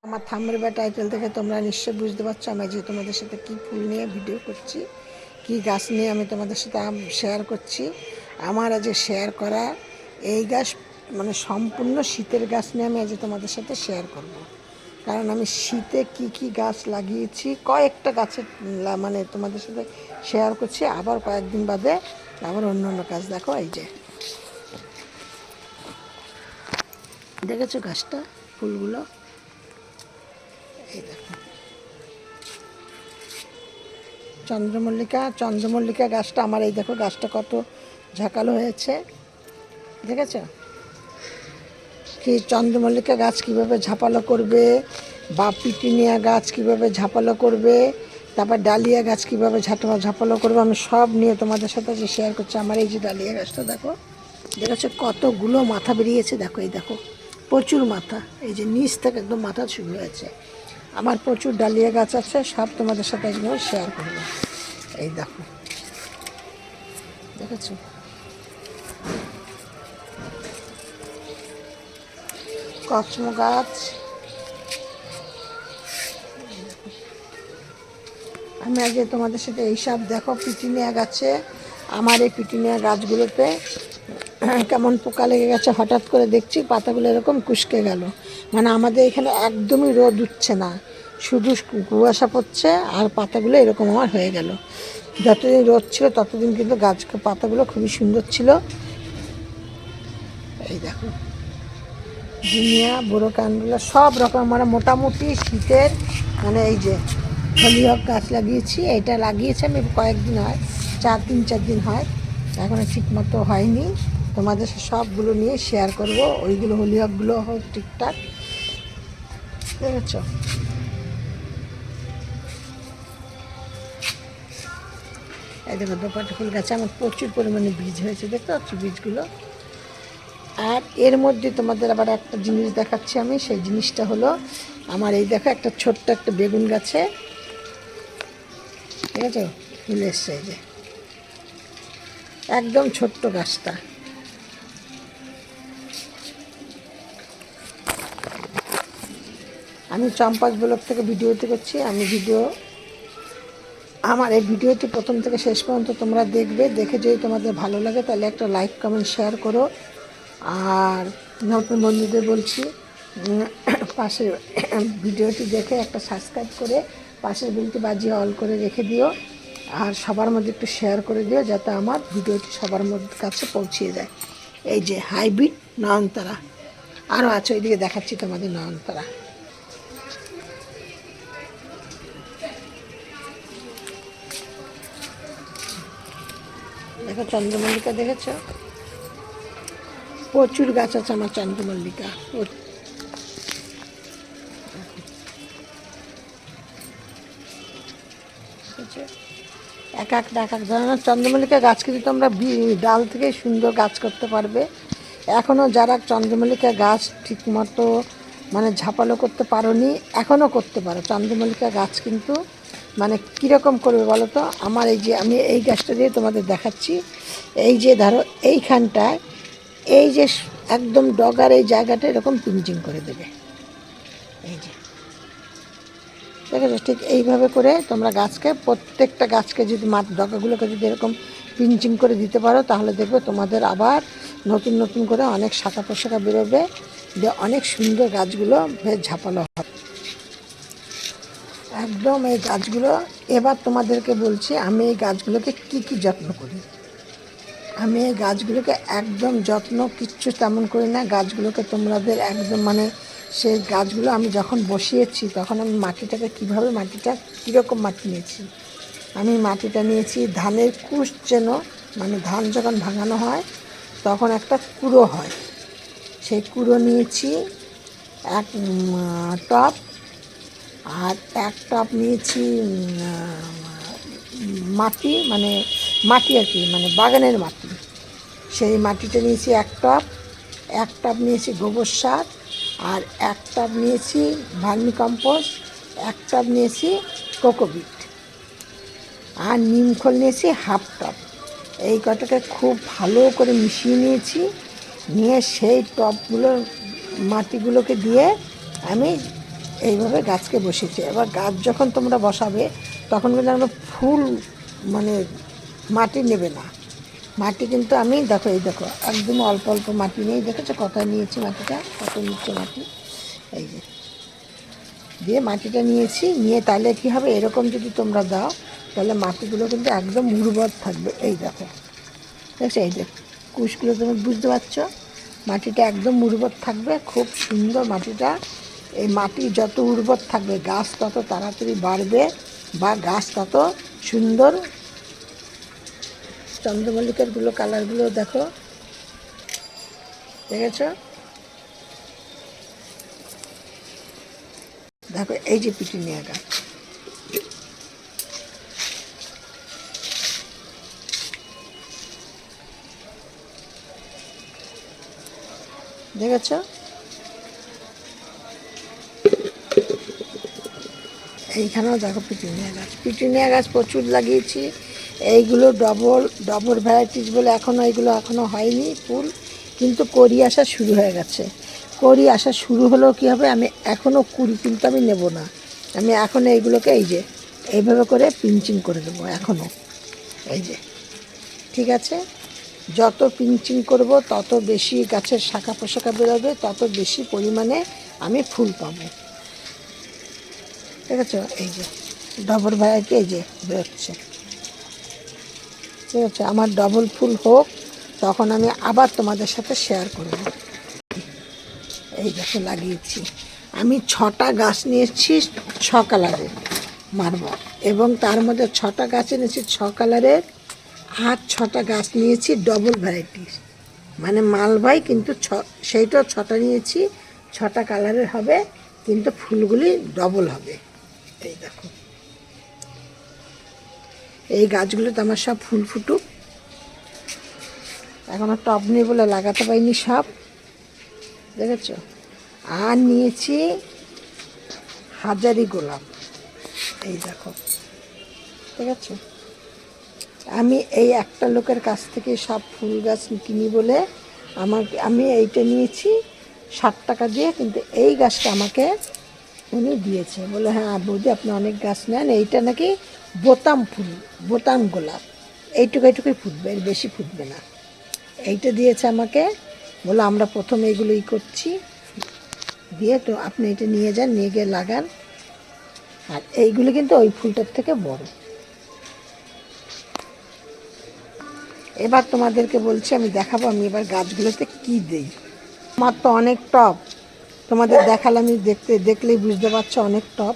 আমার থাম্বনেল বা টাইটেল দেখে তোমরা নিশ্চয়ই বুঝতে পারছো আমি যে তোমাদের সাথে কী ফুল নিয়ে ভিডিও করছি, কী গাছ নিয়ে আমি তোমাদের সাথে শেয়ার করছি। আমার আজ শেয়ার করা এই গাছ মানে সম্পূর্ণ শীতের গাছ নিয়ে আমি আজ তোমাদের সাথে শেয়ার করব। কারণ আমি শীতে কি কি গাছ লাগিয়েছি কয়েকটা গাছের মানে তোমাদের সাথে শেয়ার করছি। আবার কয়েকদিন বাদে আবার অন্য অন্য গাছ দেখো, এই যে দেখেছো গাছটা ফুলগুলো, এই দেখো চন্দ্রমল্লিকা গাছটা আমার, এই দেখো গাছটা কত ঝাঁকালো হয়েছে, দেখেছো কি? চন্দ্রমল্লিকা গাছ কীভাবে ঝাঁপালো করবে, বা পিটুনিয়া গাছ কীভাবে ঝাঁপালো করবে, তারপর ডালিয়া গাছ কীভাবে ঝাঁপালো করবে, আমি সব নিয়ে তোমাদের সাথে যে শেয়ার করছি। আমার এই যে ডালিয়া গাছটা দেখো, দেখেছো কতগুলো মাথা বেরিয়েছে, দেখো এই দেখো প্রচুর মাথা, এই যে নিচ থেকে একদম মাথা শুরু হয়েছে। আমার প্রচুর ডালিয়া গাছ আছে, সব তোমাদের সাথে আজকে শেয়ার করবো। এই দেখো, দেখেছো কসমো গাছ। আমি আগে তোমাদের সাথে এইসব দেখো পিটুনিয়া গাছে, আমার এই পিটুনিয়া গাছগুলোতে কেমন পোকা লেগে গেছে, হঠাৎ করে দেখছি পাতাগুলো এরকম কুঁচকে গেল। মানে আমাদের এখানে একদমই রোদ উঠছে না, শুধু কুয়াশা পড়ছে আর পাতাগুলো এরকম আমার হয়ে গেল। যতদিন রোদ ছিল ততদিন কিন্তু গাছ পাতাগুলো খুবই সুন্দর ছিল। এই দেখো জিনিয়া বড়ো কানগুলো সব রকম আমরা মোটামুটি শীতের মানে এই যে হলিহক গাছ লাগিয়েছি। এটা লাগিয়েছি আমি কয়েকদিন হয়, 3-4 দিন হয়, এখনও ঠিকমতো হয়নি। তোমাদের সবগুলো নিয়ে শেয়ার করব, ওইগুলো হলিহকগুলো হোক ঠিকঠাক, দেখেছ? এই দেখো দোপাটি ফুল গাছে আমার প্রচুর পরিমাণে বীজ হয়েছে, দেখতে পাচ্ছ বীজগুলো। আর এর মধ্যে তোমাদের আবার একটা জিনিস দেখাচ্ছি আমি, সেই জিনিসটা হলো আমার এই দেখো একটা ছোট্ট একটা বেগুন গাছে, ঠিক আছে, ফুল এসছে, এই যে একদম ছোট্ট গাছটা। আমি চম্পাস ব্লগ থেকে ভিডিওটি করছি। আমার এই ভিডিওটি প্রথম থেকে শেষ পর্যন্ত তোমরা দেখবে, দেখে যদি তোমাদের ভালো লাগে তাহলে একটা লাইক কমেন্ট শেয়ার করো। আর নতুন বন্ধুদের বলছি পাশে ভিডিওটি দেখে একটা সাবস্ক্রাইব করে পাশের বেলটি বাজিয়ে অল করে রেখে দিও। আর সবার মধ্যে একটু শেয়ার করে দিও যাতে আমার ভিডিওটি সবার কাছে পৌঁছিয়ে যায়। এই যে হাইব্রিড নয়নতারা আরও আছে, ওইদিকে দেখাচ্ছি তোমাদের নয়নতারা। দেখো চন্দ্রমল্লিকা, দেখেছ প্রচুর গাছ আছে আমার চন্দ্রমল্লিকা। এক এক ধরনের চন্দ্রমল্লিকা গাছ কিন্তু তোমরা ডাল থেকে সুন্দর গাছ করতে পারবে। এখনও যারা চন্দ্রমল্লিকা গাছ ঠিকমতো মানে ঝাপালো করতে পারোনি, এখনও করতে পারো। চন্দ্রমল্লিকা গাছ কিন্তু মানে কীরকম করবে বলো তো? আমার এই যে আমি এই গাছটা দিয়ে তোমাদের দেখাচ্ছি। এই যে ধরো এইখানটায় এই যে একদম ডগার এই জায়গাটা এরকম পিঞ্চিং করে দেবে, এই যে দেখেছো? ঠিক এইভাবে করে তোমরা গাছকে প্রত্যেকটা গাছকে যদি ডগাগুলোকে যদি এরকম পিঞ্চিং করে দিতে পারো তাহলে দেখবে তোমাদের আবার নতুন নতুন করে অনেক শাখা পোশাখা বেরোবে, অনেক সুন্দর গাছগুলো বেশ ঝাপালো হবে একদম। এই গাছগুলো এবার তোমাদেরকে বলছি আমি এই গাছগুলোকে কি কি যত্ন করি। আমি এই গাছগুলোকে একদম যত্ন কিচ্ছু তেমন করি না। গাছগুলোকে তোমাদের একদম মানে সেই গাছগুলো আমি যখন বসিয়েছি তখন আমি মাটিটাকে কীভাবে, মাটিটা কীরকম মাটি নিয়েছি, আমি মাটিটা নিয়েছি ধানের কুশ, যেন মানে ধান যখন ভাঙানো হয় তখন একটা কুড়ো হয়, সেই কুড়ো নিয়েছি এক টব। আর এক টব নিয়েছি মাটি, মানে মাটি আর কি, মানে বাগানের মাটি, সেই মাটিটা নিয়েছি এক টব নিয়েছি গোবর সার, আর এক টব নিয়েছি ভার্মি কম্পোস্ট, এক টব নিয়েছি কোকোপিট, আর নিমখোল নিয়েছি হাফ টব। এই কটাকে খুব ভালো করে মিশিয়ে নিয়েছি, নিয়ে সেই টবগুলো মাটিগুলোকে দিয়ে আমি এইভাবে গাছকে বসিয়েছি। এবার গাছ যখন তোমরা বসাবে তখন কিন্তু আমরা ফুল মানে মাটি নেবে না। মাটি কিন্তু আমি দেখো, এই দেখো একদম অল্প অল্প মাটি নেই, দেখেছো কত নিয়েছি মাটিটা, কত নিচ্ছে মাটি, এই যে দিয়ে মাটিটা নিয়েছি, নিয়ে তাহলে কী হবে, এরকম যদি তোমরা দাও তাহলে মাটিগুলো কিন্তু একদম উর্বর থাকবে। এই দেখো, দেখছো এই যে কুশগুলো তুমি বুঝতে পারছো, মাটিটা একদম উর্বর থাকবে, খুব সুন্দর মাটিটা। এই মাটি যত উর্বর থাকবে গাছ তত তাড়াতাড়ি বাড়বে বা গাছ তত সুন্দর। চন্দ্রমল্লিকারগুলো কালারগুলো দেখো, দেখেছো, দেখো এই যে পিটুনিয়া গাছ, দেখেছো, এইখানেও দেখো পিটুনিয়া গাছ, পিটুনিয়া গাছ প্রচুর লাগিয়েছি। এইগুলো ডবল ডবল ভ্যারাইটিস বলে এখনও হয়নি ফুল, কিন্তু কড়ি আসা শুরু হয়ে গেছে। কড়ি আসা শুরু হলেও কী হবে, আমি এখনও কুড়ি কিন্তু আমি নেব না, আমি এখন এইগুলোকে এই যে এইভাবে করে পিঞ্চিং করে দেবো এখনও, এই যে, ঠিক আছে। যত পিঞ্চিং করব তত বেশি গাছের শাখা পোশাখা বেরোবে, তত বেশি পরিমাণে আমি ফুল পাবো, ঠিক আছে। এই যে ডবল ভ্যারাইটি এই যে বেরোচ্ছে, ঠিক আছে। আমার ডবল ফুল হোক, তখন আমি আবার তোমাদের সাথে শেয়ার করব। এই দেখো লাগিয়েছি আমি 6টা গাছ নিয়েছি 6 কালারের মার্বেল, এবং তার মধ্যে 6টা গাছ এনেছি 6 কালারের, আর 6টা গাছ নিয়েছি ডবল ভ্যারাইটির, মানে মালভাই, কিন্তু সেইটাও 6টা নিয়েছি, 6টা কালারের হবে, কিন্তু ফুলগুলি ডবল হবে। এই দেখো এই গাছগুলোতে আমার সব ফুল ফুটুক, এখনও টব নেই বলে লাগাতে পারিনি সব, দেখেছ। আর নিয়েছি হাজারি গোলাপ, এই দেখো, ঠিক আছে। আমি এই একটা লোকের কাছ থেকে সব ফুল গাছ কিনি বলে আমি এইটা নিয়েছি 60 টাকা দিয়ে, কিন্তু এই গাছটা আমাকে উনি দিয়েছে, বলে হ্যাঁ বৌদি আপনি অনেক গাছ নেন, এইটা নাকি বোতাম ফুল, বোতাম গোলাপ, এইটুকুই ফুটবে, এর বেশি ফুটবে না। এইটা দিয়েছে আমাকে, বলে আমরা প্রথম এইগুলোই করছি, দিয়ে তো আপনি এটা নিয়ে যান, নিয়ে গিয়ে লাগান। আর এইগুলো কিন্তু ওই ফুলটার থেকে বড়। এবার তোমাদেরকে বলছি, আমি দেখাবো আমি এবার গাছগুলোতে কি দিই। আমার তো অনেক টব, তোমাদের দেখালে আমি দেখলেই বুঝতে পারছো অনেক টব।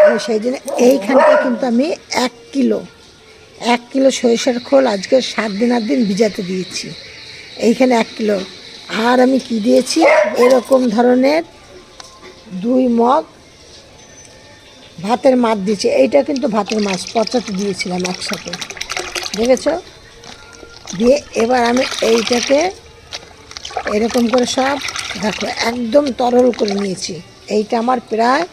আমি সেই জন্য এইখানটা কিন্তু আমি 1 কিলো সরিষার খোল আজকে 7 দিন 8 দিন ভিজাতে দিয়েছি, এইখানে 1 কিলো। আর আমি কি দিয়েছি, এরকম ধরনের 2 মগ ভাতের মাছ দিয়েছি, এইটা কিন্তু ভাতের মাছ পচাতে দিয়েছিলাম একসাথে, দেখেছো। দিয়ে এবার আমি এইটাকে এরকম করে সব দেখো একদম তরল করে নিয়েছি। এইটা আমার প্রায়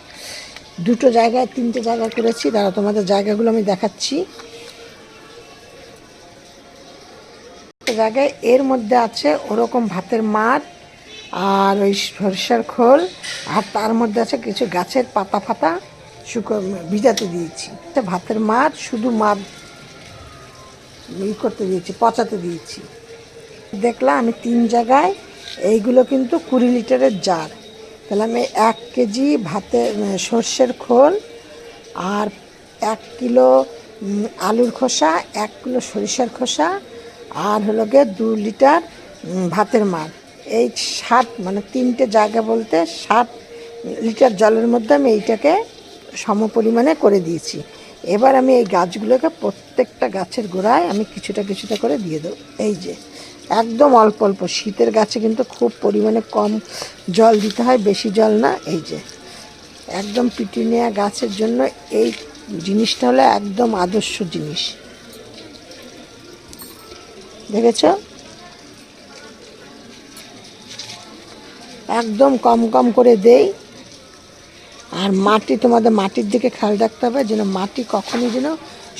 2টো জায়গায় 3টে জায়গায় করেছি, দাঁড়া তোমাদের জায়গাগুলো আমি দেখাচ্ছি। জায়গায় এর মধ্যে আছে ওরকম ভাতের মাঠ আর ওই সরষের খোল, আর তার মধ্যে আছে কিছু গাছের পাতা ফাতা ভিজাতে দিয়েছি। ভাতের মাঠ শুধু মাঠ করতে দিয়েছি, পচাতে দিয়েছি। দেখলাম আমি 3 জায়গায়, এইগুলো কিন্তু 20 লিটারের জার, তাহলে আমি 1 কেজি সর্ষের খোল আর 1 কিলো আলুর খোসা, 1 কিলো সরিষার খোসা, আর হলো গিয়ে 2 লিটার ভাতের মার, এই 60 মানে 3টে জায়গা বলতে 60 লিটার জলের মধ্যে আমি এইটাকে সম পরিমাণে করে দিয়েছি। এবার আমি এই গাছগুলোকে প্রত্যেকটা গাছের গোড়ায় আমি কিছুটা কিছুটা করে দিয়ে দেবো, এই যে একদম অল্প অল্প। শীতের গাছে কিন্তু খুব পরিমাণে কম জল দিতে হয়, বেশি জল না। এই যে একদম পিটুনিয়া গাছের জন্য এই জিনিসটা হলো একদম আদর্শ জিনিস, দেখেছো। একদম কম কম করে দেই। আর মাটি, তোমাদের মাটির দিকে খেয়াল রাখতে হবে যেন মাটি কখনই যেন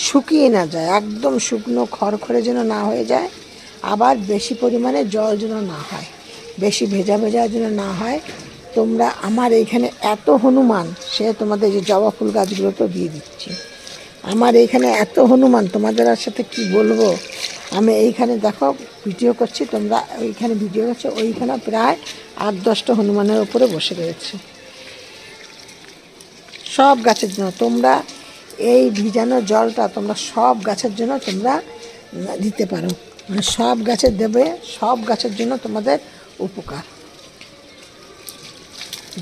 শুকিয়ে না যায়, একদম শুকনো খড়খড়ে যেন না হয়ে যায়, আবার বেশি পরিমাণে জল যেন না হয়, বেশি ভেজা ভেজা যেন না হয়। তোমরা আমার এইখানে এত হনুমান, সে তোমাদের যে জবা ফুল গাছগুলো তো দিয়ে দিচ্ছি। আমার এইখানে এত হনুমান, তোমাদের আর সাথে কি বলবো। আমি এইখানে দেখো ভিডিও করছি, তোমরা ওইখানে ভিডিও করছো, ওইখানে প্রায় 8-10টা হনুমানের ওপরে বসে রয়েছে। সব গাছের জন্য তোমরা এই ভিজানো জলটা তোমরা সব গাছের জন্য তোমরা দিতে পারো, মানে সব গাছে দেবে, সব গাছের জন্য তোমাদের উপকার।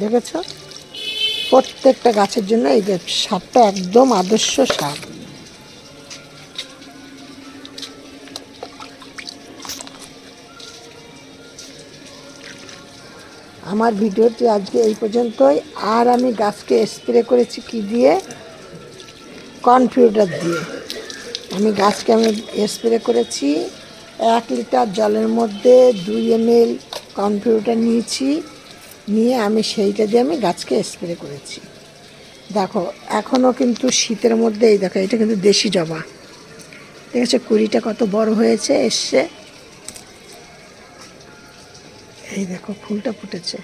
দেখেছ, প্রত্যেকটা গাছের জন্য এই সারটা একদম আদর্শ সার। আমার ভিডিওটি আজকে এই পর্যন্তই। আর আমি গাছকে স্প্রে করেছি কি দিয়ে? কনফিউটার দিয়ে। আমি গাছকে স্প্রে করেছি 1 লিটার জলের মধ্যে 2 ml কনফিউটার নিয়েছি, নিয়ে আমি সেইটা দিয়ে আমি গাছকে স্প্রে করেছি। দেখো এখনও কিন্তু শীতের মধ্যে, এই দেখো এটা কিন্তু দেশি জবা, ঠিক আছে, কুড়িটা কত বড় হয়েছে এসছে। এই দেখো ফুলটা ফুটেছে,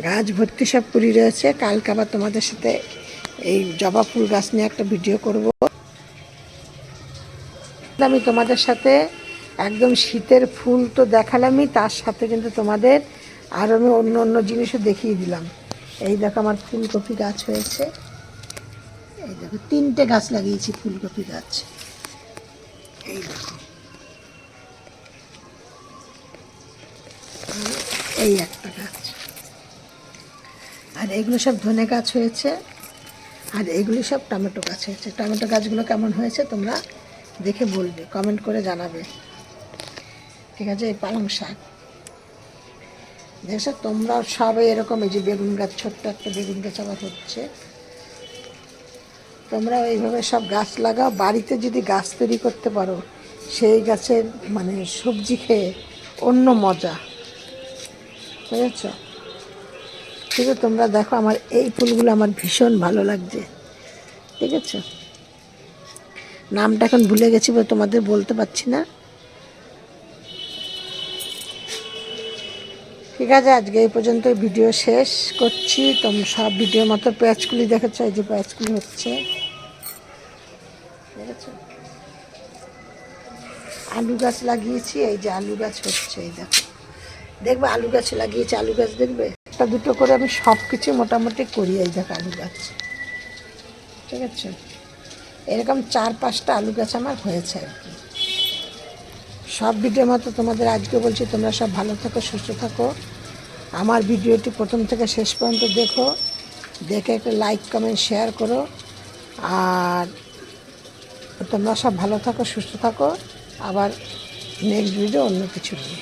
গাছ ভর্তি সব কুড়ি রয়েছে। কালকে আবার তোমাদের সাথে এই জবা ফুল গাছ নিয়ে একটা ভিডিও করব। আমি তোমাদের সাথে একদম শীতের ফুল তো দেখালামই, তার সাথে কিন্তু তোমাদের আরও আমি অন্য অন্য জিনিসও দেখিয়ে দিলাম। এই দেখো আমার ফুলকপি গাছ হয়েছে, এই দেখো 3টে গাছ লাগিয়েছি ফুলকপি গাছ। এই দেখো এই একটা গাছ, আর এগুলো সব ধনে গাছ হয়েছে, আর এগুলি সব টমেটো গাছ হয়েছে। টমেটো গাছগুলো কেমন হয়েছে তোমরা দেখে বলবে, কমেন্ট করে জানাবে, ঠিক আছে। এই পালং শাক দেখছো তোমরা সবাই এরকম, এই যে বেগুন গাছ, ছোট্ট একটা বেগুন গাছ আবার হচ্ছে। তোমরা এইভাবে সব গাছ লাগাও, বাড়িতে যদি গাছ তৈরি করতে পারো, সেই গাছের মানে সবজি খেয়ে অন্য মজা, বুঝেছ। ঠিক আছে, তোমরা দেখো আমার এই ফুলগুলো আমার ভীষণ ভালো লাগছে, ঠিক আছে। নামটা এখন ভুলে গেছি বলে তোমাদের বলতে পারছি না। ঠিক আছে, আজকে এই পর্যন্ত ভিডিও শেষ করছি। তোমরা সব ভিডিওর মতো পেঁয়াজকুলি দেখেছো, এই যে পেঁয়াজকুলি হচ্ছে, ঠিক আছে। আলু গাছ লাগিয়েছি, এই যে আলু গাছ হচ্ছে, এই দেখো দেখবে আলু গাছ লাগিয়েছি, আলু গাছ দেখবে একটা দুটো করে আমি সব কিছু মোটামুটি করি। এই দেখো আলু গাছ, ঠিক আছে। এরকম 4-5টা আলু গাছ আমার হয়েছে আর কি। সব ভিডিওর মতো তোমাদের আজকে বলছি, তোমরা সব ভালো থাকো, সুস্থ থাকো। আমার ভিডিওটি প্রথম থেকে শেষ পর্যন্ত দেখো, দেখে একটা লাইক কমেন্ট শেয়ার করো। আর তোমরা সব ভালো থাকো, সুস্থ থাকো। আবার নেক্সট ভিডিও অন্য কিছু নিয়ে।